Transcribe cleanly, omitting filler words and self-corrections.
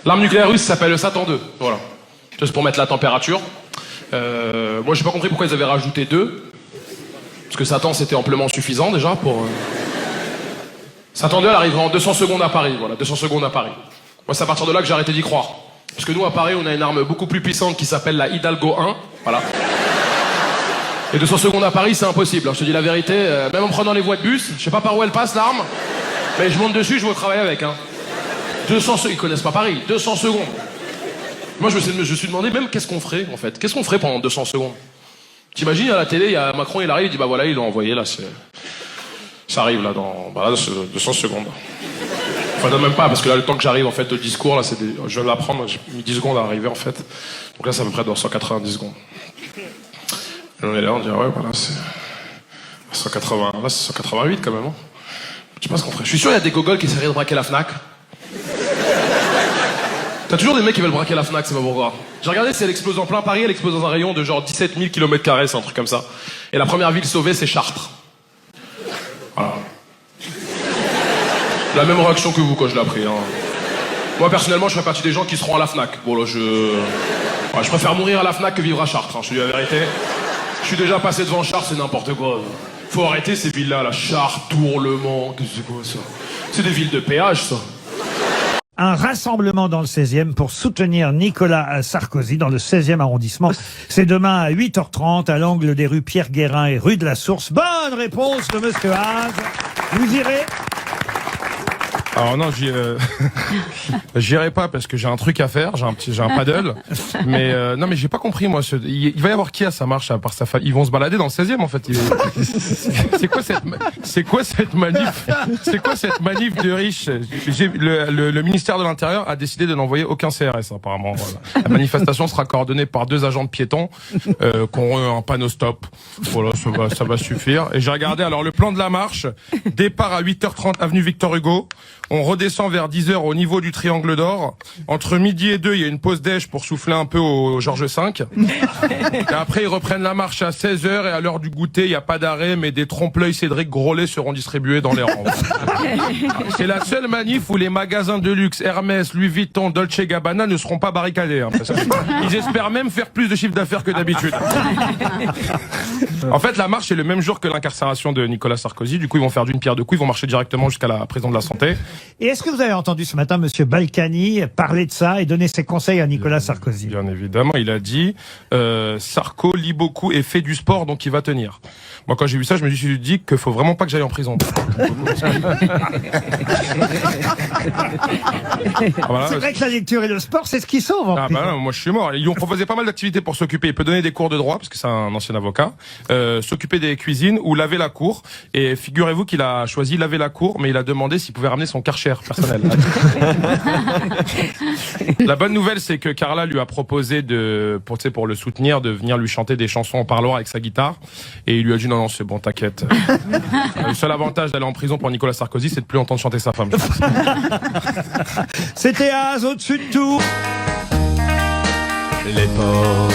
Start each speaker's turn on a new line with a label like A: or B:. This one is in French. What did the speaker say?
A: L'arme nucléaire russe s'appelle le Satan 2. Voilà. Juste pour mettre la température. Moi, j'ai pas compris pourquoi ils avaient rajouté 2. Parce que Satan, c'était amplement suffisant déjà pour... Satan 2, elle arrivera en 200 secondes à Paris. Voilà, 200 secondes à Paris. Moi, c'est à partir de là que j'ai arrêté d'y croire. Parce que nous, à Paris, on a une arme beaucoup plus puissante qui s'appelle la Hidalgo 1. Voilà. Et 200 secondes à Paris, c'est impossible. Je te dis la vérité, même en prenant les voies de bus, je sais pas par où elle passe, l'arme, mais je monte dessus, je vais au travail avec. 200 secondes, ils connaissent pas Paris. 200 secondes. Moi, je me suis demandé même qu'est-ce qu'on ferait, en fait. Qu'est-ce qu'on ferait pendant 200 secondes? T'imagines, à la télé, il y a Macron, il arrive, il dit, bah voilà, il l'a envoyé, là, ça arrive, là, dans 200 secondes. Enfin, non, même pas, parce que là, le temps que j'arrive, en fait, au discours, là, je vais l'apprendre, j'ai mis 10 secondes à arriver, en fait. Donc là, c'est à peu près dans 190 secondes. Et on est là, on dit, ouais, voilà, c'est 180, là, c'est 188, quand même, Je sais pas ce qu'on ferait. Je suis sûr, il y a des gogoles qui essaieraient de braquer la Fnac. T'as toujours des mecs qui veulent braquer la Fnac, c'est pas pourquoi. J'ai regardé si elle explose en plein Paris, elle explose dans un rayon de genre 17 000 km², c'est un truc comme ça. Et la première ville sauvée, c'est Chartres. Voilà. La même réaction que vous quand je l'ai appris. Moi, personnellement, je fais partie des gens qui seront à la Fnac. Bon, là, je préfère mourir à la Fnac que vivre à Chartres, je te dis la vérité. Je suis déjà passé devant Chartres, c'est n'importe quoi. Faut arrêter ces villes-là, la Chartres, Tours, Le Mans, c'est quoi ça? C'est des villes de péage, ça.
B: Un rassemblement dans le 16e pour soutenir Nicolas Sarkozy dans le 16e arrondissement. C'est demain à 8h30 à l'angle des rues Pierre-Guérin et rue de la Source. Bonne réponse de Monsieur Haas. Vous irez?
C: Alors non, j'irai pas parce que j'ai un truc à faire, j'ai un paddle. Mais non, mais j'ai pas compris moi. Il va y avoir qui à sa marche à part sa famille? Ils vont se balader dans le 16e en fait. C'est quoi cette manif? C'est quoi cette manif de riches? Le ministère de l'Intérieur a décidé de n'envoyer aucun CRS apparemment. Voilà. La manifestation sera coordonnée par 2 agents de piétons qui auront un panneau stop. Voilà, ça va suffire. Et j'ai regardé alors le plan de la marche. Départ à 8h30 avenue Victor Hugo. On redescend vers 10h au niveau du Triangle d'Or. Entre midi et 2, il y a une pause déj pour souffler un peu au Georges V. Et après, ils reprennent la marche à 16h et à l'heure du goûter, il n'y a pas d'arrêt, mais des trompe-l'œil Cédric Grolet seront distribués dans les rangs. C'est la seule manif où les magasins de luxe, Hermès, Louis Vuitton, Dolce Gabbana ne seront pas barricadés. Parce qu'ils espèrent même faire plus de chiffre d'affaires que d'habitude. En fait, la marche est le même jour que l'incarcération de Nicolas Sarkozy. Du coup, ils vont faire d'une pierre deux coups. Ils vont marcher directement jusqu'à la prison de la Santé.
B: Et est-ce que vous avez entendu ce matin Monsieur Balkany parler de ça et donner ses conseils à Nicolas Sarkozy?
C: Bien évidemment, il a dit Sarko lit beaucoup et fait du sport, donc il va tenir. Moi, quand j'ai vu ça, je me suis dit qu'il faut vraiment pas que j'aille en prison.
B: Voilà. C'est vrai que la lecture et le sport, c'est ce qui sauve. En
C: bah non, moi, je suis mort. Ils lui ont proposé pas mal d'activités pour s'occuper. Il peut donner des cours de droit, parce que c'est un ancien avocat, s'occuper des cuisines ou laver la cour. Et figurez-vous qu'il a choisi laver la cour, mais il a demandé s'il pouvait ramener son Karcher personnel. La bonne nouvelle, c'est que Carla lui a proposé pour le soutenir, de venir lui chanter des chansons en parlant avec sa guitare. Et il lui a dit non, c'est bon, t'inquiète. Le seul avantage d'aller en prison pour Nicolas Sarkozy, c'est de plus entendre chanter sa femme.
B: C'était Haas au-dessus de tout.
D: Les pauvres.